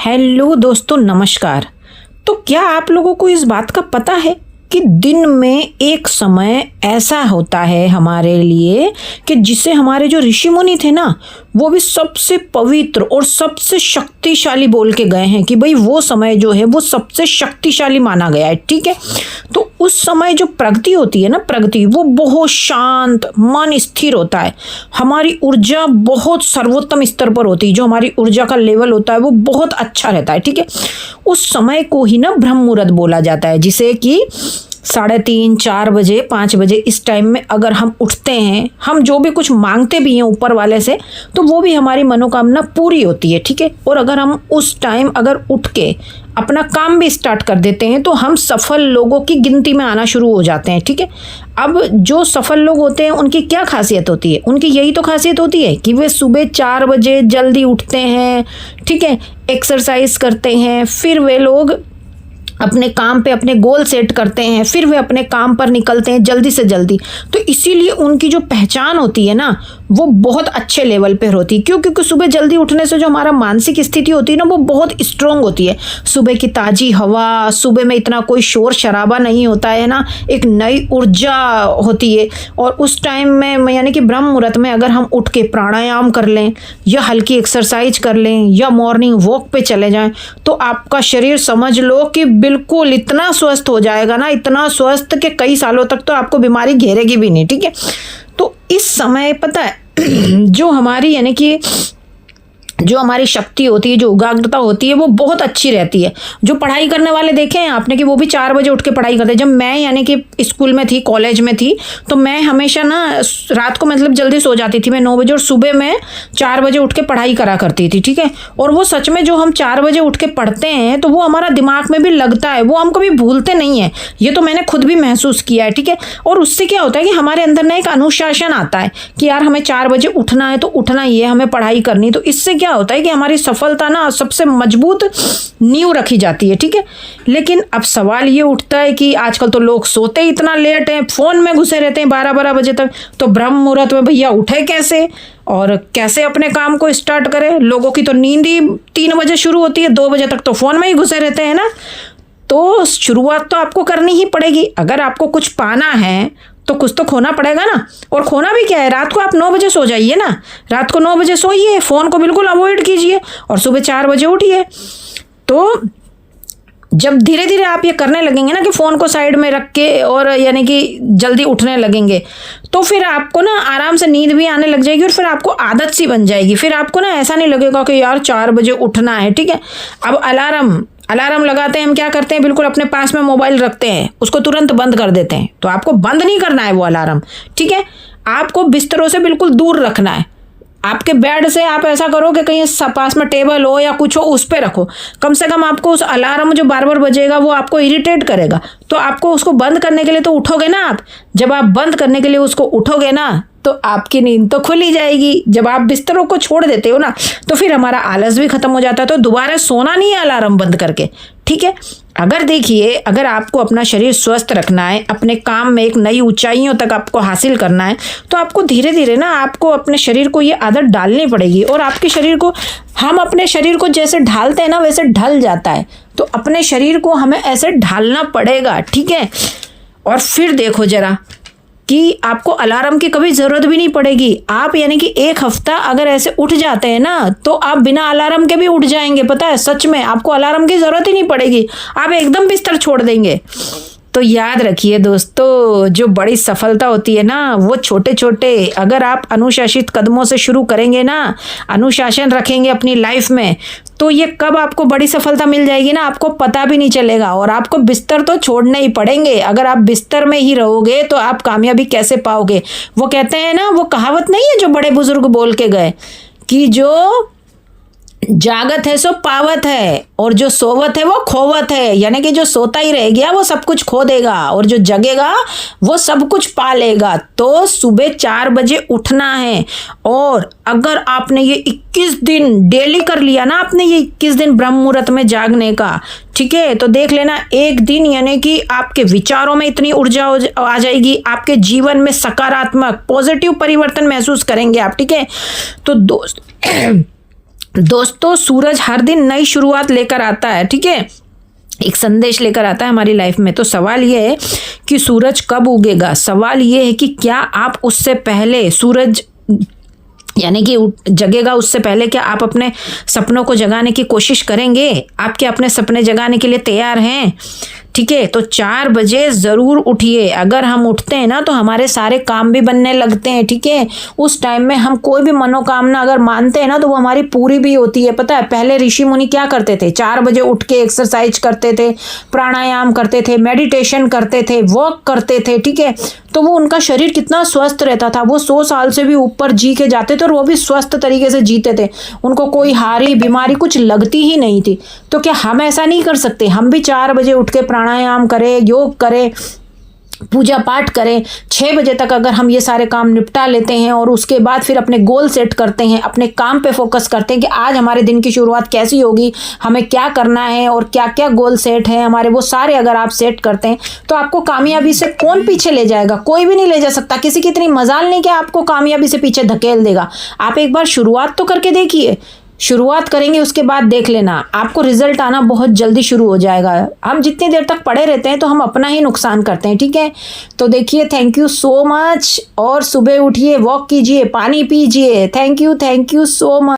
Hello दोस्तों, नमस्कार। तो क्या आप लोगों को इस बात का पता है कि दिन में एक समय ऐसा होता है हमारे लिए कि जिसे हमारे जो ऋषि मुनि थे ना, वो भी सबसे पवित्र और सबसे शक्तिशाली बोल के गए हैं कि भाई वो समय जो है वो सबसे शक्तिशाली माना गया है। ठीक है, तो उस समय जो प्रगति होती है ना, प्रगति वो बहुत शांत, मन स्थिर होता है, हमारी ऊर्जा बहुत सर्वोत्तम स्तर पर होती है, जो हमारी ऊर्जा का लेवल होता है वो बहुत अच्छा रहता है। ठीक है, उस समय को ही ना ब्रह्म मुहूर्त बोला जाता है, जिसे कि 3:30, 4 बजे, 5 बजे इस टाइम में अगर हम उठते हैं, हम जो भी कुछ मांगते भी हैं ऊपर वाले से, तो वो भी हमारी मनोकामना पूरी होती है। ठीक है, और अगर हम उस टाइम अगर उठ के अपना काम भी स्टार्ट कर देते हैं तो हम सफल लोगों की गिनती में आना शुरू हो जाते हैं। ठीक है, अब जो सफल लोग होते हैं उनकी क्या खासियत होती है? उनकी यही तो खासियत होती है कि वे सुबह 4 बजे जल्दी उठते हैं। ठीक है, एक्सरसाइज करते हैं, फिर वे लोग अपने काम पे अपने गोल सेट करते हैं, फिर वे अपने काम पर निकलते हैं जल्दी से जल्दी। तो इसीलिए उनकी जो पहचान होती है ना, वो बहुत अच्छे लेवल पर होती है। क्यों? क्योंकि सुबह जल्दी उठने से जो हमारा मानसिक स्थिति होती है ना, वो बहुत स्ट्रोंग होती है। सुबह की ताज़ी हवा, सुबह में इतना कोई शोर शराबा नहीं होता है ना, एक नई ऊर्जा होती है। और उस टाइम में यानी कि ब्रह्म मुहूर्त में अगर हम उठ के प्राणायाम कर लें या हल्की एक्सरसाइज कर लें या मॉर्निंग वॉक पे चले जाएं, तो आपका शरीर समझ लो कि बिल्कुल इतना स्वस्थ हो जाएगा ना, इतना स्वस्थ कि कई सालों तक तो आपको बीमारी घेरेगी भी नहीं। ठीक है, तो इस समय पता है जो हमारी यानी कि जो हमारी शक्ति होती है, जो एकाग्रता होती है, वो बहुत अच्छी रहती है। जो पढ़ाई करने वाले देखे हैं आपने कि वो भी 4 बजे उठ के पढ़ाई करते हैं। जब मैं यानी कि स्कूल में थी, कॉलेज में थी, तो मैं हमेशा ना रात को मतलब जल्दी सो जाती थी मैं 9 बजे, और सुबह मैं 4 बजे उठ के पढ़ाई करा करती थी। ठीक है, और वो सच में जो हम 4 बजे उठ के पढ़ते हैं तो वो हमारा दिमाग में भी लगता है, वो हम कभी भूलते नहीं है। ये तो मैंने खुद भी महसूस किया है। ठीक है, और उससे क्या होता है कि हमारे अंदर ना एक अनुशासन आता है कि यार हमें 4 बजे उठना है तो उठना ही है, हमें पढ़ाई करनी। तो इससे क्या होता है कि हमारी सफलता ना सबसे मजबूत नींव रखी जाती है। ठीक है, लेकिन अब सवाल ये उठता है कि आजकल तो लोग सोते इतना लेट हैं, फोन में घुसे रहते हैं 12-12 बजे तक। तो ब्रह्म मुहूर्त में भैया उठे कैसे और कैसे अपने काम को स्टार्ट करें? लोगों की तो नींद ही 3 बजे शुरू होती है, 2 बजे तक तो फोन में ही घुसे रहते हैं ना। तो शुरुआत तो आपको करनी ही पड़ेगी। अगर आपको कुछ पाना है तो कुछ तो खोना पड़ेगा ना। और खोना भी क्या है? रात को आप 9 बजे सो जाइए ना, रात को 9 बजे सोइए, फ़ोन को बिल्कुल अवॉइड कीजिए और सुबह 4 बजे उठिए। तो जब धीरे धीरे आप ये करने लगेंगे ना कि फ़ोन को साइड में रख के और यानी कि जल्दी उठने लगेंगे, तो फिर आपको ना आराम से नींद भी आने लग जाएगी और फिर आपको आदत सी बन जाएगी। फिर आपको ना ऐसा नहीं लगेगा कि यार 4 बजे उठना है। ठीक है, अब अलार्म लगाते हैं, हम क्या करते हैं, बिल्कुल अपने पास में मोबाइल रखते हैं, उसको तुरंत बंद कर देते हैं। तो आपको बंद नहीं करना है वो अलार्म। ठीक है, आपको बिस्तरों से बिल्कुल दूर रखना है। आपके बेड से आप ऐसा करो कि कहीं पास में टेबल हो या कुछ हो, उस पर रखो। कम से कम आपको उस अलार्म जो बार बार बजेगा वो आपको इरिटेट करेगा। तो आपको उसको बंद करने के लिए तो उठोगे ना आप। जब आप बंद करने के लिए उसको उठोगे ना, तो आपकी नींद तो खुल ही जाएगी। जब आप बिस्तरों को छोड़ देते हो ना, तो फिर हमारा आलस भी खत्म हो जाता है। तो दोबारा सोना नहीं है अलार्म बंद करके। ठीक है, अगर देखिए, अगर आपको अपना शरीर स्वस्थ रखना है, अपने काम में एक नई ऊंचाइयों तक आपको हासिल करना है, तो आपको धीरे धीरे ना आपको अपने शरीर को ये आदत डालनी पड़ेगी। और आपके शरीर को, हम अपने शरीर को जैसे ढालते हैं ना वैसे ढल जाता है। तो अपने शरीर को हमें ऐसे ढालना पड़ेगा। ठीक है, और फिर देखो जरा कि आपको अलार्म की कभी ज़रूरत भी नहीं पड़ेगी। आप यानी कि 1 हफ्ता अगर ऐसे उठ जाते हैं ना, तो आप बिना अलार्म के भी उठ जाएंगे। पता है, सच में आपको अलार्म की ज़रूरत ही नहीं पड़ेगी, आप एकदम बिस्तर छोड़ देंगे। तो याद रखिए दोस्तों, जो बड़ी सफलता होती है ना, वो छोटे छोटे अगर आप अनुशासित कदमों से शुरू करेंगे ना, अनुशासन रखेंगे अपनी लाइफ में, तो ये कब आपको बड़ी सफलता मिल जाएगी ना, आपको पता भी नहीं चलेगा। और आपको बिस्तर तो छोड़ने ही पड़ेंगे। अगर आप बिस्तर में ही रहोगे तो आप कामयाबी कैसे पाओगे? वो कहते हैं ना, वो कहावत नहीं है जो बड़े बुजुर्ग बोल के गए कि जो जागत है सो पावत है और जो सोवत है वो खोवत है। यानी कि जो सोता ही रह गया वो सब कुछ खो देगा और जो जगेगा वो सब कुछ पा लेगा। तो सुबह 4 बजे उठना है। और अगर आपने ये 21 दिन डेली कर लिया ना, आपने ये 21 दिन ब्रह्म मुहूर्त में जागने का, ठीक है, तो देख लेना एक दिन यानी कि आपके विचारों में इतनी ऊर्जा आ जाएगी, आपके जीवन में सकारात्मक पॉजिटिव परिवर्तन महसूस करेंगे आप। ठीक है, तो दोस्त दोस्तों, सूरज हर दिन नई शुरुआत लेकर आता है, ठीक है, एक संदेश लेकर आता है हमारी लाइफ में। तो सवाल ये है कि सूरज कब उगेगा। सवाल ये है कि क्या आप उससे पहले, सूरज यानी कि जगेगा उससे पहले, क्या आप अपने सपनों को जगाने की कोशिश करेंगे? आप क्या अपने सपने जगाने के लिए तैयार हैं? ठीक है, तो 4 बजे ज़रूर उठिए। अगर हम उठते हैं ना तो हमारे सारे काम भी बनने लगते हैं, ठीक है। उस टाइम में हम कोई भी मनोकामना अगर मानते हैं ना तो वो हमारी पूरी भी होती है। पता है, पहले ऋषि मुनि क्या करते थे? 4 बजे उठ के एक्सरसाइज करते थे, प्राणायाम करते थे, मेडिटेशन करते थे, वॉक करते थे, ठीक है। तो वो उनका शरीर कितना स्वस्थ रहता था। वो 100 साल से भी ऊपर जी के जाते थे और वो भी स्वस्थ तरीके से जीते थे। उनको कोई हारी बीमारी कुछ लगती ही नहीं थी। तो क्या हम ऐसा नहीं कर सकते? हम भी 4 बजे उठ के प्राणायाम करें, योग करें, पूजा पाठ करें। 6 बजे तक अगर हम ये सारे काम निपटा लेते हैं और उसके बाद फिर अपने गोल सेट करते हैं, अपने काम पे फोकस करते हैं कि आज हमारे दिन की शुरुआत कैसी होगी, हमें क्या करना है और क्या क्या गोल सेट है हमारे, वो सारे अगर आप सेट करते हैं तो आपको कामयाबी से कौन पीछे ले जाएगा? कोई भी नहीं ले जा सकता। किसी की इतनी मजाल नहीं कि आपको कामयाबी से पीछे धकेल देगा। आप एक बार शुरुआत तो करके देखिए। शुरुआत करेंगे, उसके बाद देख लेना, आपको रिजल्ट आना बहुत जल्दी शुरू हो जाएगा। हम जितनी देर तक पड़े रहते हैं तो हम अपना ही नुकसान करते हैं, ठीक है। तो देखिए, थैंक यू सो मच। और सुबह उठिए, वॉक कीजिए, पानी पीजिए। Thank you so much.